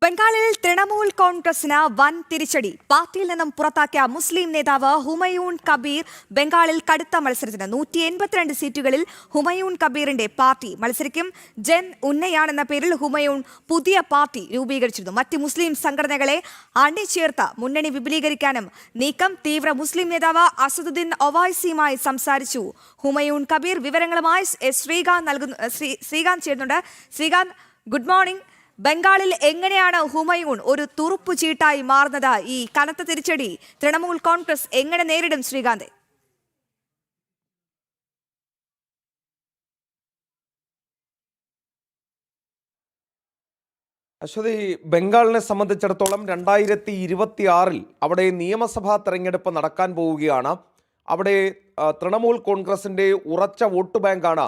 ബംഗാളിൽ തൃണമൂൽ കോൺഗ്രസിന് വൻ തിരിച്ചടി. പാർട്ടിയിൽ നിന്നും പുറത്താക്കിയ മുസ്ലിം നേതാവ് ഹുമയൂൺ കബീർ ബംഗാളിൽ കടുത്ത മത്സരത്തിന് 182 സീറ്റുകളിൽ ഹുമയൂൺ കബീറിന്റെ പാർട്ടി മത്സരിക്കും. ജൻ ഉന്നയാൻ എന്ന പേരിൽ ഹുമയൂൺ പുതിയ പാർട്ടി രൂപീകരിച്ചിരുന്നു. മറ്റ് മുസ്ലിം സംഘടനകളെ അണിചേർത്ത് മുന്നണി വിപുലീകരിക്കാനും നീക്കം. തീവ്ര മുസ്ലിം നേതാവ് അസദുദ്ദീൻ ഒവൈസിയുമായി സംസാരിച്ചു ഹുമയൂൺ കബീർ. വിവരങ്ങളുമായി ശ്രീകാന്ത് ചേരുന്നുണ്ട്. Srikanth, good morning. ബംഗാളിൽ എങ്ങനെയാണ് ഹുമയൂൺ ഒരു തുറുപ്പു ചീട്ടായി മാറുന്നത്? ഈ കനത്ത തിരിച്ചടി തൃണമൂൽ കോൺഗ്രസ് എങ്ങനെ നേരിടും? ശ്രീകാന്ത്, അശ്വതി, ബംഗാളിനെ സംബന്ധിച്ചിടത്തോളം 2026 അവിടെ നിയമസഭാ തെരഞ്ഞെടുപ്പ് നടക്കാൻ പോവുകയാണ്. അവിടെ തൃണമൂൽ കോൺഗ്രസിൻ്റെ ഉറച്ച വോട്ട് ബാങ്കാണ്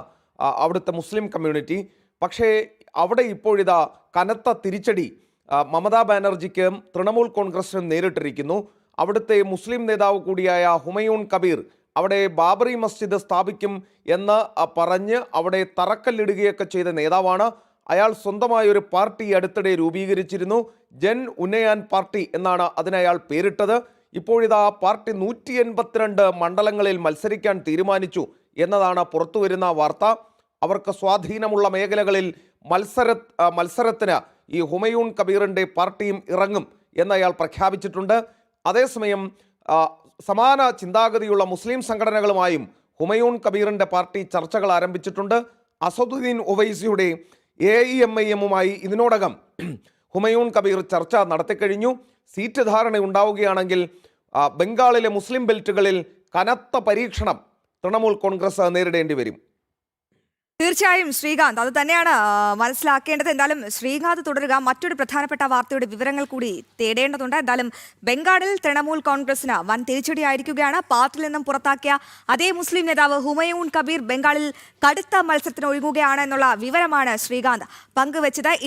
അവിടുത്തെ മുസ്ലിം കമ്മ്യൂണിറ്റി. പക്ഷേ അവിടെ ഇപ്പോഴിതാ കനത്ത തിരിച്ചടി മമതാ ബാനർജിക്കും തൃണമൂൽ കോൺഗ്രസിനും നേരിട്ടിരിക്കുന്നു. അവിടുത്തെ മുസ്ലിം നേതാവ് കൂടിയായ ഹുമയൂൺ കബീർ അവിടെ ബാബറി മസ്ജിദ് സ്ഥാപിക്കും എന്ന് പറഞ്ഞ് അവിടെ തറക്കല്ലിടുകയൊക്കെ ചെയ്ത നേതാവാണ്. അയാൾ സ്വന്തമായ ഒരു പാർട്ടി അടുത്തിടെ രൂപീകരിച്ചിരുന്നു. ജൻ ഉന്നയാൻ പാർട്ടി എന്നാണ് അതിനയാൾ പേരിട്ടത്. ഇപ്പോഴിതാ പാർട്ടി 182 മണ്ഡലങ്ങളിൽ മത്സരിക്കാൻ തീരുമാനിച്ചു എന്നതാണ് പുറത്തുവരുന്ന വാർത്ത. അവർക്ക് സ്വാധീനമുള്ള മേഖലകളിൽ മത്സരത്തിന് ഈ ഹുമയൂൺ കബീറിൻ്റെ പാർട്ടിയും ഇറങ്ങും എന്നയാൾ പ്രഖ്യാപിച്ചിട്ടുണ്ട്. അതേസമയം സമാന ചിന്താഗതിയുള്ള മുസ്ലിം സംഘടനകളുമായും ഹുമയൂൺ കബീറിൻ്റെ പാർട്ടി ചർച്ചകൾ ആരംഭിച്ചിട്ടുണ്ട്. അസദുദ്ദീൻ ഒവൈസിയുടെ AIMIMുമായി ഇതിനോടകം ഹുമയൂൺ കബീർ ചർച്ച നടത്തിക്കഴിഞ്ഞു. സീറ്റ് ധാരണ ഉണ്ടാവുകയാണെങ്കിൽ ബംഗാളിലെ മുസ്ലിം ബെൽറ്റുകളിൽ കനത്ത പരീക്ഷണം തൃണമൂൽ കോൺഗ്രസ് നേരിടേണ്ടി വരും. തീർച്ചയായും ശ്രീകാന്ത്, അത് തന്നെയാണ് മനസ്സിലാക്കേണ്ടത്. എന്തായാലും ശ്രീകാന്ത് തുടരുക. മറ്റൊരു പ്രധാനപ്പെട്ട വാർത്തയുടെ വിവരങ്ങൾ കൂടി തേടേണ്ടതുണ്ട്. എന്തായാലും ബംഗാളിൽ തൃണമൂൽ കോൺഗ്രസിന് വൻ തിരിച്ചടിയായിരിക്കുകയാണ്. പാർട്ടിയിൽ നിന്നും പുറത്താക്കിയ അതേ മുസ്ലിം നേതാവ് ഹുമയൂൺ കബീർ ബംഗാളിൽ കടുത്ത മത്സരത്തിന് ഒരുങ്ങുകയാണ് എന്നുള്ള വിവരമാണ് ശ്രീകാന്ത് പങ്കുവച്ചത്.